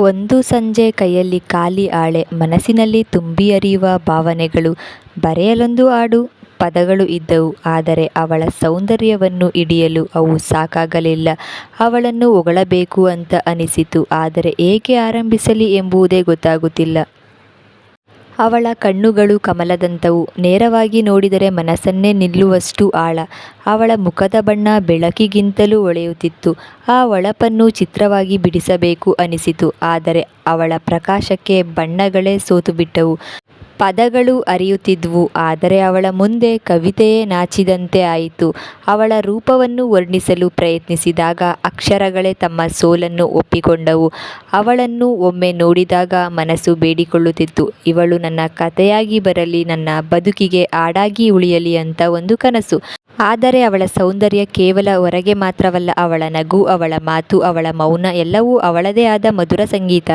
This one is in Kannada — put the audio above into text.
ಒಂದು ಸಂಜೆ ಕೈಯಲ್ಲಿ ಖಾಲಿ ಹಾಳೆ, ಮನಸ್ಸಿನಲ್ಲಿ ತುಂಬಿ ಹರಿಯುವ ಭಾವನೆಗಳು. ಬರೆಯಲೊಂದು ಹಾಡು, ಪದಗಳು ಇದ್ದವು. ಆದರೆ ಅವಳ ಸೌಂದರ್ಯವನ್ನು ಹಿಡಿಯಲು ಅವು ಸಾಕಾಗಲಿಲ್ಲ. ಅವಳನ್ನು ಹೊಗಳಬೇಕು ಅಂತ ಅನಿಸಿತು, ಆದರೆ ಹೇಗೆ ಆರಂಭಿಸಲಿ ಎಂಬುದೇ ಗೊತ್ತಾಗುತ್ತಿಲ್ಲ. ಅವಳ ಕಣ್ಣುಗಳು ಕಮಲದಂಥವು, ನೇರವಾಗಿ ನೋಡಿದರೆ ಮನಸ್ಸನ್ನೇ ನಿಲ್ಲುವಷ್ಟು ಆಳ. ಅವಳ ಮುಖದ ಬಣ್ಣ ಬೆಳಕಿಗಿಂತಲೂ ಹೊಳೆಯುತ್ತಿತ್ತು. ಆ ಹೊಳಪನ್ನು ಚಿತ್ರವಾಗಿ ಬಿಡಿಸಬೇಕು ಅನಿಸಿತು, ಆದರೆ ಅವಳ ಪ್ರಕಾಶಕ್ಕೆ ಬಣ್ಣಗಳೇ ಸೋತುಬಿಟ್ಟವು. ಪದಗಳು ಹರಿಯುತ್ತಿದ್ವು, ಆದರೆ ಅವಳ ಮುಂದೆ ಕವಿತೆಯೇ ನಾಚಿದಂತೆ ಆಯಿತು. ಅವಳ ರೂಪವನ್ನು ವರ್ಣಿಸಲು ಪ್ರಯತ್ನಿಸಿದಾಗ ಅಕ್ಷರಗಳೇ ತಮ್ಮ ಸೋಲನ್ನು ಒಪ್ಪಿಕೊಂಡವು. ಅವಳನ್ನು ಒಮ್ಮೆ ನೋಡಿದಾಗ ಮನಸ್ಸು ಬೇಡಿಕೊಳ್ಳುತ್ತಿತ್ತು, ಇವಳು ನನ್ನ ಕಥೆಯಾಗಿ ಬರಲಿ, ನನ್ನ ಬದುಕಿಗೆ ಹಾಡಾಗಿ ಉಳಿಯಲಿ ಅಂತ ಒಂದು ಕನಸು. ಆದರೆ ಅವಳ ಸೌಂದರ್ಯ ಕೇವಲ ಹೊರಗೆ ಮಾತ್ರವಲ್ಲ, ಅವಳ ನಗು, ಅವಳ ಮಾತು, ಅವಳ ಮೌನ ಎಲ್ಲವೂ ಅವಳದೇ ಆದ ಮಧುರ ಸಂಗೀತ.